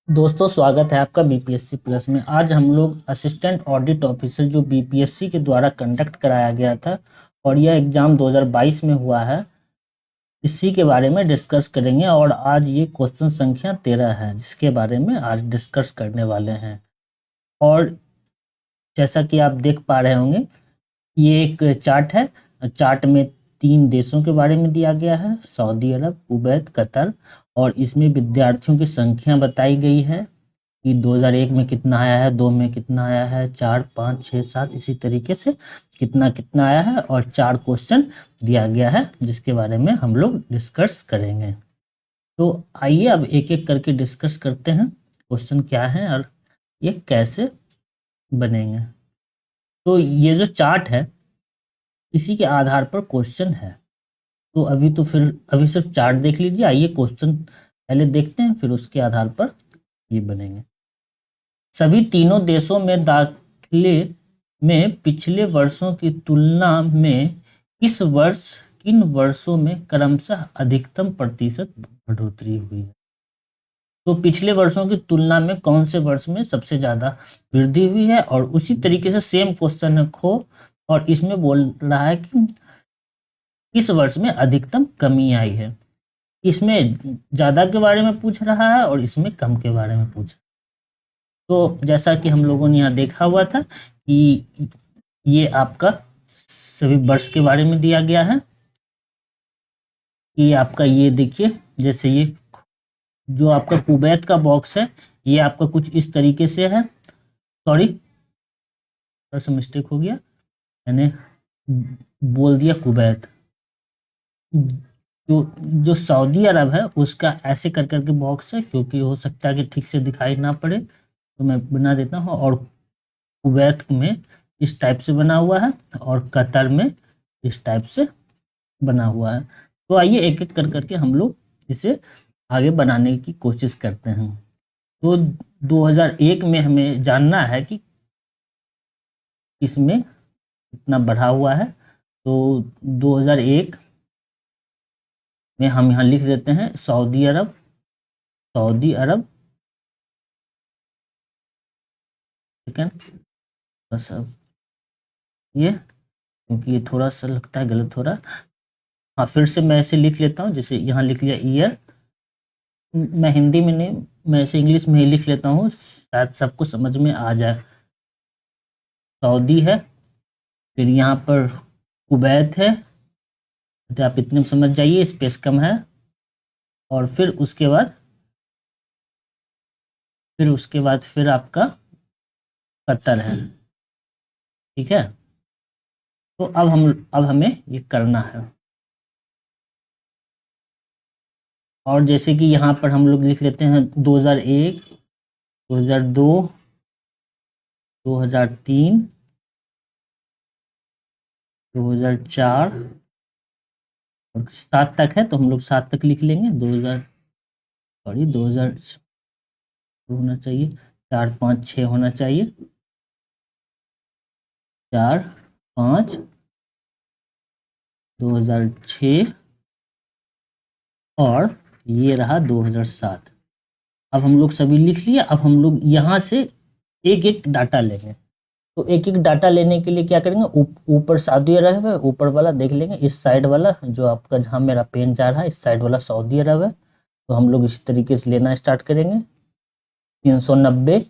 दोस्तों स्वागत है आपका बीपीएससी प्लस में। आज हम लोग असिस्टेंट ऑडिट ऑफिसर जो बीपीएससी के द्वारा कंडक्ट कराया गया था और यह एग्जाम 2022 में हुआ है, इसी के बारे में डिस्कस करेंगे। और आज ये क्वेश्चन संख्या 13 है जिसके बारे में आज डिस्कस करने वाले हैं। और जैसा कि आप देख पा रहे होंगे, ये एक चार्ट है। चार्ट में 3 देशों के बारे में दिया गया है, सऊदी अरब, कुवैत, कतर। और इसमें विद्यार्थियों की संख्या बताई गई है कि 2001 में कितना आया है, 2 में कितना आया है, 4, 5, 6, 7 इसी तरीके से कितना कितना आया है। और 4 क्वेश्चन दिया गया है जिसके बारे में हम लोग डिस्कस करेंगे। तो आइए अब एक एक करके डिस्कस करते हैं क्वेश्चन क्या है और ये कैसे बनेंगे। तो ये जो चार्ट है इसी के आधार पर क्वेश्चन है। तो अभी सिर्फ चार्ट देख लीजिए। आइए क्वेश्चन पहले देखते हैं, फिर उसके आधार पर ये बनेंगे। सभी तीनों देशों में दाखिले में पिछले वर्षों की तुलना में इस वर्ष किन वर्षों में क्रमशः अधिकतम प्रतिशत बढ़ोतरी हुई है। तो पिछले वर्षों की तुलना में कौन से वर्ष में सबसे ज्यादा वृद्धि हुई है। और उसी तरीके से सेम क्वेश्चन है खो, और इसमें बोल रहा है कि इस वर्ष में अधिकतम कमी आई है। इसमें ज्यादा के बारे में पूछ रहा है और इसमें कम के बारे में पूछ रहा है। तो जैसा कि हम लोगों ने यहाँ देखा हुआ था कि ये आपका सभी वर्ष के बारे में दिया गया है कि आपका ये देखिए, जैसे ये जो आपका कुवैत का बॉक्स है ये आपका कुछ इस तरीके से है। सॉरी, थोड़ा सा मिस्टेक हो गया, मैंने बोल दिया कुवैत। जो जो सऊदी अरब है उसका ऐसे कर करके बॉक्स है, क्योंकि हो सकता है कि ठीक से दिखाई ना पड़े तो मैं बना देता हूँ। और कुवैत में इस टाइप से बना हुआ है और कतर में इस टाइप से बना हुआ है। तो आइए एक एक कर करके हम लोग इसे आगे बनाने की कोशिश करते हैं। तो 2001 में हमें जानना है कि इसमें कितना बढ़ा हुआ है। तो 2001 में हम यहाँ लिख देते हैं सऊदी अरब। सऊदी अरब, ठीक है। बस अब ये, क्योंकि ये थोड़ा सा लगता है गलत हो रहा। हाँ, फिर से मैं ऐसे लिख लेता हूँ, जैसे यहाँ लिख लिया ईयर। मैं हिंदी में नहीं, मैं ऐसे इंग्लिश में ही लिख लेता हूँ, शायद सबको समझ में आ जाए। सऊदी है, फिर यहाँ पर कुवैत है, तो आप इतने में समझ जाइए, स्पेस कम है। और फिर उसके बाद फिर आपका कतर है, ठीक है। तो अब हमें ये करना है। और जैसे कि यहाँ पर हम लोग लिख लेते हैं 2001, 2002, 2003, 2004 और 7 तक है, तो हम लोग 7 तक लिख लेंगे। 2000 होना चाहिए, 4, 5, 6 होना चाहिए। 4, 5, 2006 और ये रहा 2007। अब हम लोग सभी लिख लिए। अब हम लोग यहाँ से एक एक डाटा लेंगे। तो एक एक डाटा लेने के लिए क्या करेंगे, ऊपर सऊदी अरब है, ऊपर वाला देख लेंगे। इस साइड वाला जो आपका, जहाँ मेरा पेन जा रहा है, इस साइड वाला सऊदी अरब है। तो हम लोग इस तरीके से लेना स्टार्ट करेंगे। 390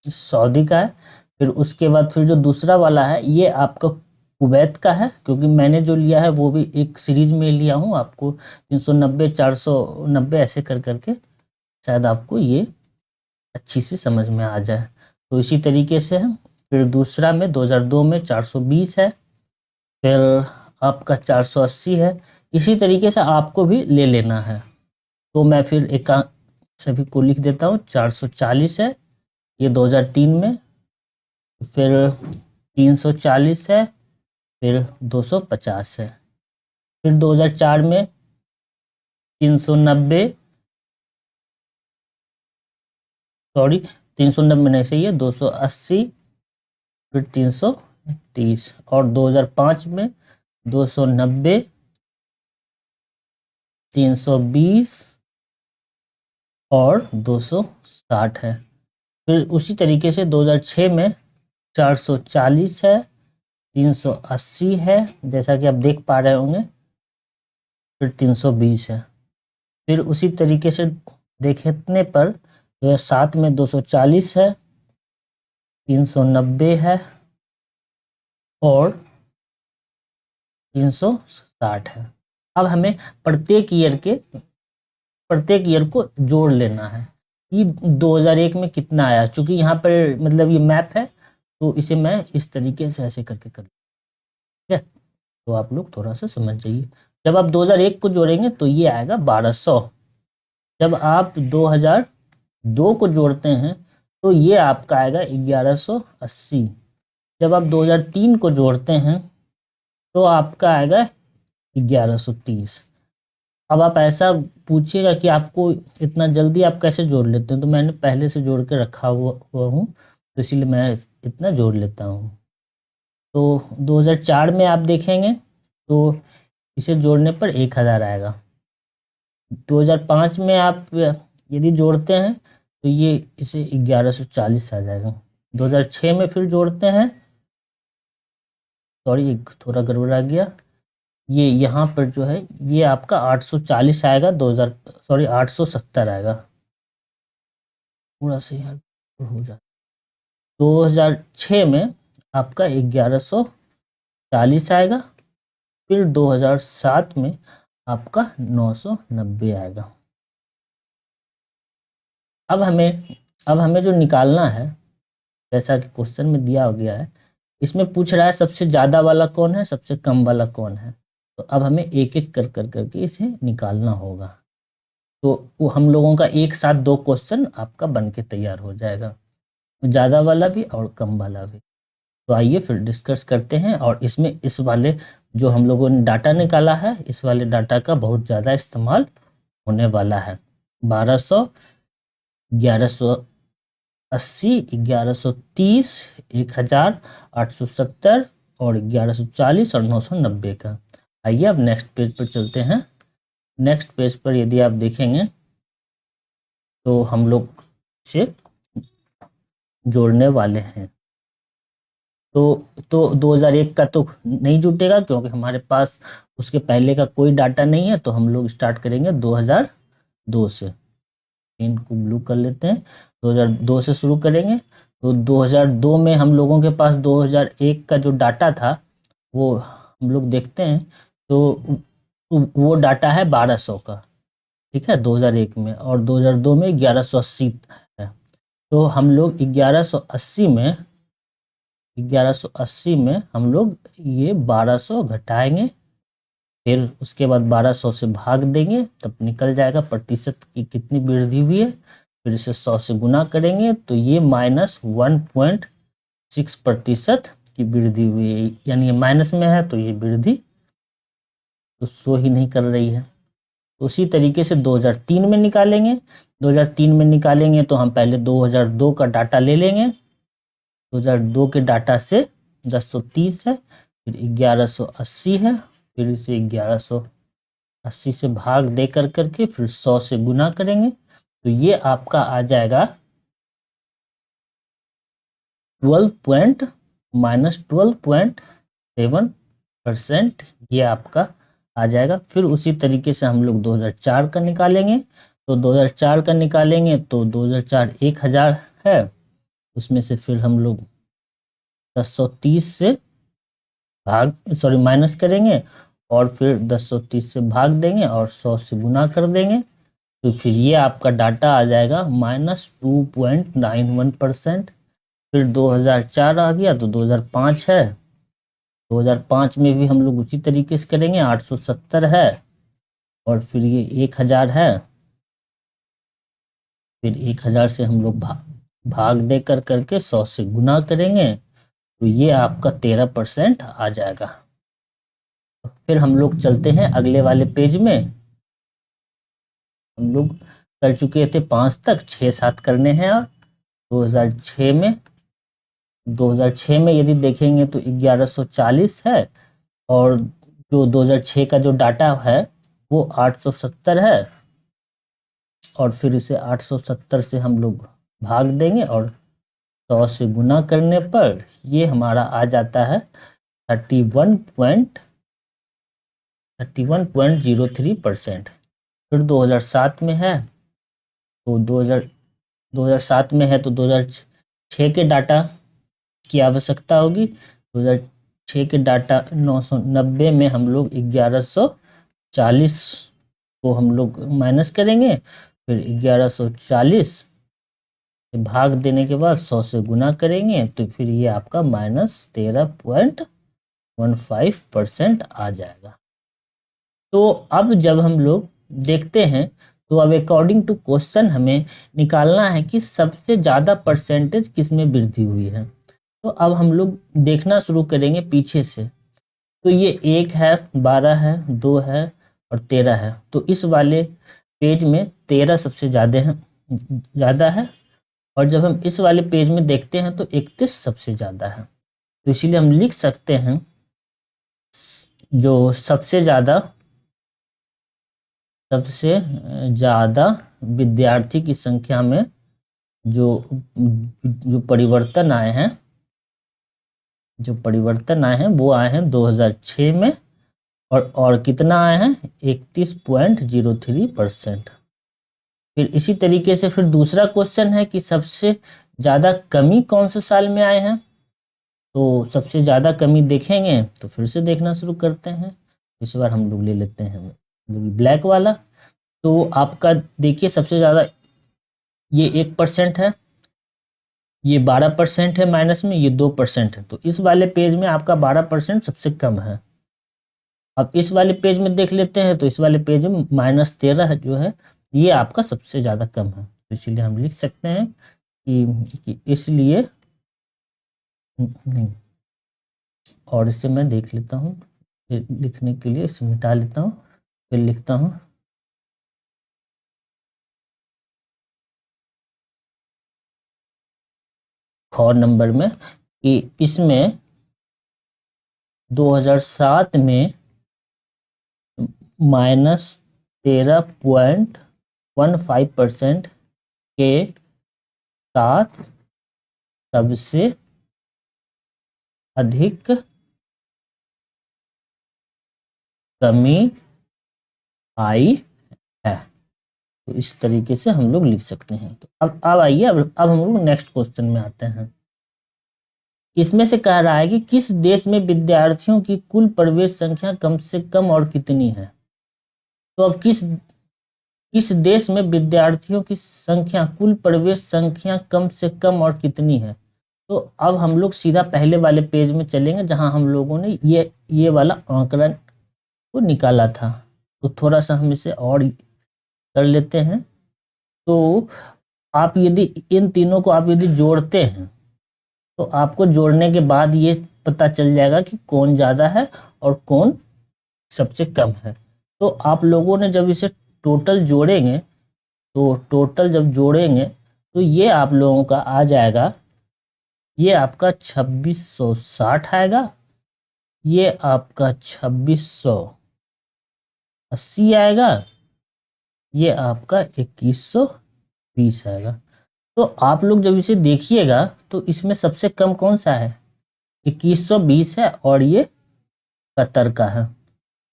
सऊदी का है। फिर उसके बाद फिर जो दूसरा वाला है ये आपका कुवैत का है, क्योंकि मैंने जो लिया है वो भी एक सीरीज में लिया हूँ। आपको 390, 490 ऐसे कर करके शायद आपको ये अच्छी से समझ में आ जाए। तो इसी तरीके से है। फिर दूसरा में 2002 में 420 है। फिर आपका 480 है। इसी तरीके से आपको भी ले लेना है। तो मैं फिर एक सभी को लिख देता हूँ। 440 है, ये 2003 में। फिर 340 है, फिर 250 है। फिर 2004 में 390, सॉरी 390 नहीं सही है, 280, फिर 330। और 2005 में 290, 320 और 260 है। फिर उसी तरीके से 2006 में 440 है, 380 है, जैसा कि आप देख पा रहे होंगे, फिर 320 है। फिर उसी तरीके से देखने पर 2007 में 240 है, 390 है और 360 है। अब हमें प्रत्येक ईयर को जोड़ लेना है कि 2001 में कितना आया। चूंकि यहाँ पर मतलब ये मैप है, तो इसे मैं इस तरीके से ऐसे करके कर, ठीक है, तो आप लोग थोड़ा सा समझ जाइए। जब आप 2001 को जोड़ेंगे तो ये आएगा 1200। जब आप 2002 को जोड़ते हैं तो ये आपका आएगा 1180। जब आप 2003 को जोड़ते हैं तो आपका आएगा 1130। अब आप ऐसा पूछिएगा कि आपको इतना जल्दी आप कैसे जोड़ लेते हैं, तो मैंने पहले से जोड़ के रखा हुआ हूँ, तो इसीलिए मैं इतना जोड़ लेता हूँ। तो 2004 में आप देखेंगे तो इसे जोड़ने पर 1000 आएगा। 2005 में आप यदि जोड़ते हैं तो ये इसे 1140 आ जाएगा। 2006 में फिर जोड़ते हैं, सॉरी थोड़ा गड़बड़ा गया, ये यहाँ पर जो है ये आपका 840 आएगा। 870 आएगा, थोड़ा सा यार हो जाए। 2006 में आपका 1140 आएगा। फिर 2007 में आपका 990 आएगा। अब हमें जो निकालना है, जैसा कि क्वेश्चन में दिया गया है, इसमें पूछ रहा है सबसे ज़्यादा वाला कौन है, सबसे कम वाला कौन है। तो अब हमें एक एक करके इसे निकालना होगा। तो वो हम लोगों का एक साथ 2 क्वेश्चन आपका बन के तैयार हो जाएगा, ज़्यादा वाला भी और कम वाला भी। तो आइए फिर डिस्कस करते हैं। और इसमें इस वाले जो हम लोगों ने डाटा निकाला है, इस वाले डाटा का बहुत ज़्यादा इस्तेमाल होने वाला है। 1200, 1180, 1130, 1870 और 1140 और 990 का। आइए अब नेक्स्ट पेज पर चलते हैं। नेक्स्ट पेज पर यदि आप देखेंगे तो हम लोग इसे जोड़ने वाले हैं। तो 2001 का तो नहीं जुटेगा क्योंकि हमारे पास उसके पहले का कोई डाटा नहीं है। तो हम लोग स्टार्ट करेंगे 2002 से। इनको ब्लू कर लेते हैं, 2002 से शुरू करेंगे। तो 2002 में हम लोगों के पास 2001 का जो डाटा था वो हम लोग देखते हैं। तो वो डाटा है 1200 का, ठीक है, 2001 में। और 2002 में 1180 है। तो हम लोग 1180 में हम लोग ये 1200 घटाएंगे। फिर उसके बाद 1200 से भाग देंगे, तब निकल जाएगा प्रतिशत की कितनी वृद्धि हुई है। फिर इसे 100 से गुना करेंगे तो ये -1.6% की वृद्धि हुई है। यानी ये माइनस में है तो ये वृद्धि तो शो ही नहीं कर रही है। उसी तरीके से 2003 में निकालेंगे। 2003 में निकालेंगे तो हम पहले 2002 का डाटा ले लेंगे। 2002 के डाटा से 1030 है, फिर 1180 है, फिर इसे 1180 से भाग दे करके फिर 100 से गुना करेंगे तो ये आपका आ जाएगा 12.7% ये आपका आ जाएगा। फिर उसी तरीके से हम लोग 2004 का निकालेंगे। तो 2004 का निकालेंगे तो 2004 1000 है, उसमें से फिर हम लोग 1030 से माइनस करेंगे और फिर 1030 से भाग देंगे और 100 से गुना कर देंगे। तो फिर ये आपका डाटा आ जाएगा -2.91%। फिर 2004 आ गया तो 2005 है। 2005 में भी हम लोग उसी तरीके से करेंगे, 870 है और फिर ये 1000 है। फिर 1000 से हम लोग भाग दे करके 100 से गुना करेंगे तो ये आपका 13% आ जाएगा। फिर हम लोग चलते हैं अगले वाले पेज में। हम लोग कर चुके थे 5 तक, 6-7 करने हैं। और 2006 में यदि देखेंगे तो 1140 है और जो 2006 का जो डाटा है वो 870 है। और फिर इसे 870 से हम लोग भाग देंगे और 100 से गुना करने पर ये हमारा आ जाता है 31.03%। फिर 2007 में है तो 2007 में है तो 2006 के डाटा की आवश्यकता होगी। 2006 के डाटा 990 में हम लोग 1140 को हम लोग माइनस करेंगे, फिर 1140 से भाग देने के बाद 100 से गुना करेंगे तो फिर ये आपका -13.15% आ जाएगा। तो अब जब हम लोग देखते हैं तो अब अकॉर्डिंग टू क्वेश्चन हमें निकालना है कि सबसे ज़्यादा परसेंटेज किस में वृद्धि हुई है। तो अब हम लोग देखना शुरू करेंगे पीछे से। तो ये 1 है, 12 है, 2 है और 13 है। तो इस वाले पेज में 13 सबसे ज़्यादा है और जब हम इस वाले पेज में देखते हैं तो 31 सबसे ज़्यादा है। तो इसीलिए हम लिख सकते हैं जो सबसे ज़्यादा विद्यार्थी की संख्या में जो परिवर्तन आए हैं वो आए हैं 2006 में और कितना आए हैं 31.03%। फिर इसी तरीके से फिर दूसरा क्वेश्चन है कि सबसे ज़्यादा कमी कौन से साल में आए हैं। तो सबसे ज़्यादा कमी देखेंगे तो फिर से देखना शुरू करते हैं। इस बार हम लोग ले लेते हैं ब्लैक वाला। तो आपका देखिए सबसे ज़्यादा ये 1% है, ये 12% है माइनस में, ये 2% है। तो इस वाले पेज में आपका 12% सबसे कम है। अब इस वाले पेज में देख लेते हैं तो इस वाले पेज में -13 जो है ये आपका सबसे ज़्यादा कम है। तो इसीलिए हम लिख सकते हैं कि इसलिए नहीं, और इसे मैं देख लेता हूँ लिखने के लिए, इसे मिटा लेता हूँ फिर लिखता हूँ। ख नंबर में कि इसमें 2007 में -13.15% के साथ सबसे अधिक कमी आई है। तो इस तरीके से हम लोग लिख सकते हैं। तो अब आइए अब हम लोग नेक्स्ट क्वेश्चन में आते हैं। इसमें से कह रहा है कि किस देश में विद्यार्थियों की कुल प्रवेश संख्या कम से कम और कितनी है। तो अब किस देश में विद्यार्थियों की संख्या कुल प्रवेश संख्या कम से कम और कितनी है। तो अब हम लोग सीधा पहले वाले पेज में चलेंगे जहां हम लोगों ने ये वाला आंकड़न को निकाला था। तो थोड़ा सा हम इसे और कर लेते हैं। तो आप यदि इन तीनों को आप यदि जोड़ते हैं तो आपको जोड़ने के बाद ये पता चल जाएगा कि कौन ज़्यादा है और कौन सबसे कम है। तो आप लोगों ने जब इसे टोटल जोड़ेंगे तो ये आप लोगों का आ जाएगा, ये आपका 2660 आएगा, ये आपका 2680 आएगा, ये आपका 2120 आएगा। तो आप लोग जब इसे देखिएगा तो इसमें सबसे कम कौन सा है, 2120 है और ये 71 का है।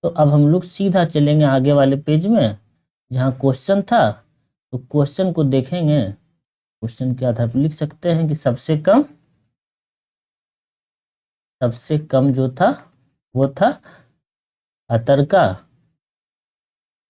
तो अब हम लोग सीधा चलेंगे आगे वाले पेज में जहाँ क्वेश्चन था। तो क्वेश्चन को देखेंगे, क्वेश्चन के आधार पर लिख सकते हैं कि सबसे कम जो था वो था 71 का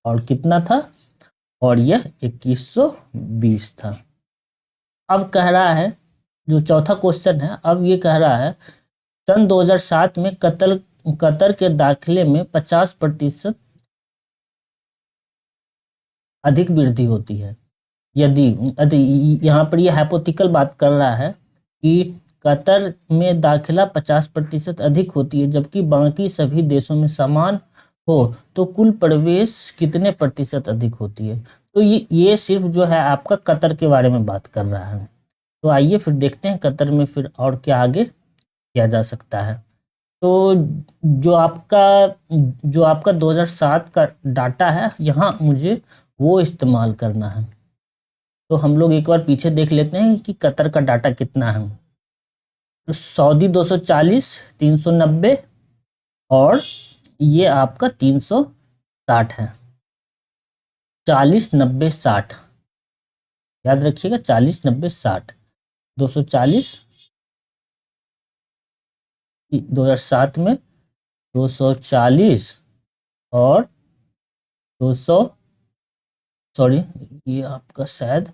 और कितना था, और यह 2120 था। अब कह रहा है जो चौथा क्वेश्चन है, अब ये कह रहा है सन 2007 में कतर के दाखिले में 50% अधिक वृद्धि होती है। यदि यहाँ पर यह हाइपोथेटिकल बात कर रहा है कि कतर में दाखिला 50% अधिक होती है जबकि बाकी सभी देशों में समान हो तो कुल प्रवेश कितने प्रतिशत अधिक होती है। तो ये सिर्फ जो है आपका कतर के बारे में बात कर रहा है। तो आइए फिर देखते हैं कतर में फिर और क्या आगे किया जा सकता है। तो जो आपका 2007 का डाटा है यहाँ मुझे वो इस्तेमाल करना है। तो हम लोग एक बार पीछे देख लेते हैं कि कतर का डाटा कितना है। तो सऊदी 240, 390 और ये आपका 360 है। 40, 90, 60 याद रखिएगा, 40, 90, 60। 240 2007 में 240 और 200, सॉरी ये आपका शायद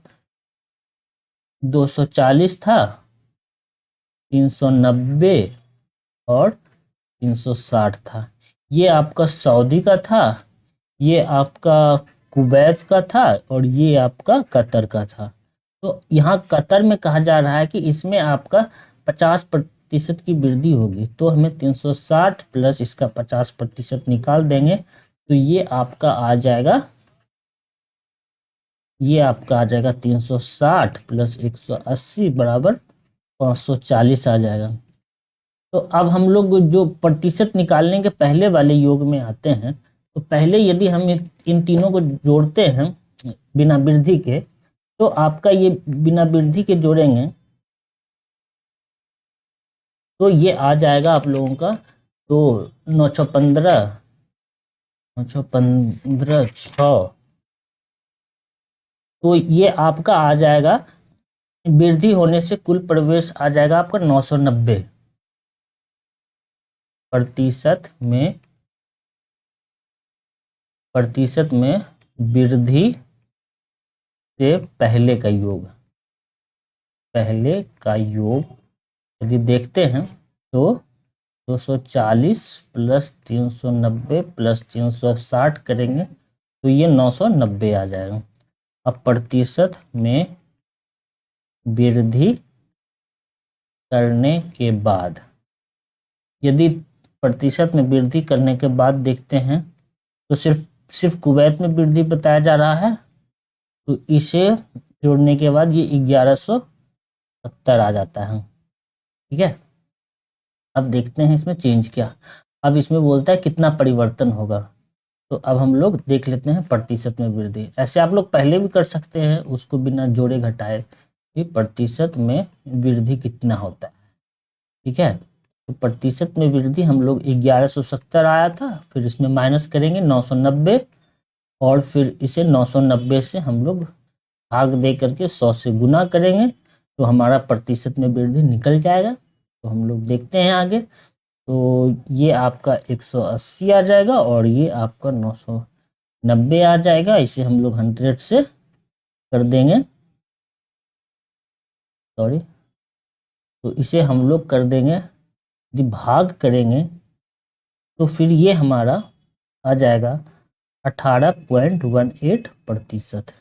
240 था, 390 और 360 था। ये आपका सऊदी का था, ये आपका कुवैत का था और ये आपका कतर का था। तो यहाँ कतर में कहा जा रहा है कि इसमें आपका 50% की वृद्धि होगी, तो हमें 360 प्लस इसका 50% निकाल देंगे, तो ये आपका आ जाएगा, ये आपका आ जाएगा 360 प्लस 180 बराबर 540 आ जाएगा। तो अब हम लोग जो प्रतिशत निकालने के पहले वाले योग में आते हैं, तो पहले यदि हम इन तीनों को जोड़ते हैं बिना वृद्धि के, तो आपका ये बिना वृद्धि के जोड़ेंगे तो ये आ जाएगा आप लोगों का, तो 915, 915, 6, तो ये आपका आ जाएगा, वृद्धि होने से कुल प्रवेश आ जाएगा आपका 990 प्रतिशत में वृद्धि से पहले का योग, यदि देखते हैं तो 240 प्लस 390 प्लस 360 करेंगे तो ये 990 आ जाएगा। अब प्रतिशत में वृद्धि करने के बाद, यदि प्रतिशत में वृद्धि करने के बाद देखते हैं तो सिर्फ कुवैत में वृद्धि बताया जा रहा है, तो इसे जोड़ने के बाद ये 1170 आ जाता है। ठीक है, अब देखते हैं इसमें चेंज क्या। अब इसमें बोलता है कितना परिवर्तन होगा, तो अब हम लोग देख लेते हैं प्रतिशत में वृद्धि। ऐसे आप लोग पहले भी कर सकते हैं, उसको बिना जोड़े घटाए कि प्रतिशत में वृद्धि कितना होता है। ठीक है, तो प्रतिशत में वृद्धि हम लोग 1170 आया था, फिर इसमें माइनस करेंगे 990 और फिर इसे 990 से हम लोग भाग दे करके 100 से गुना करेंगे तो हमारा प्रतिशत में वृद्धि निकल जाएगा। तो हम लोग देखते हैं आगे, तो ये आपका 180 आ जाएगा और ये आपका 990 आ जाएगा। इसे हम लोग 100 से कर देंगे, सॉरी, तो इसे हम लोग कर देंगे, यदि भाग करेंगे तो फिर ये हमारा आ जाएगा 18.18%।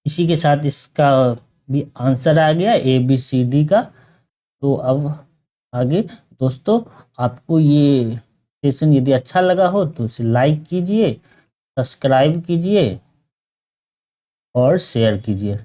इसी के साथ इसका भी आंसर आ गया ABCD का। तो अब आगे दोस्तों, आपको ये सेशन यदि अच्छा लगा हो तो इसे लाइक कीजिए, सब्सक्राइब कीजिए और शेयर कीजिए।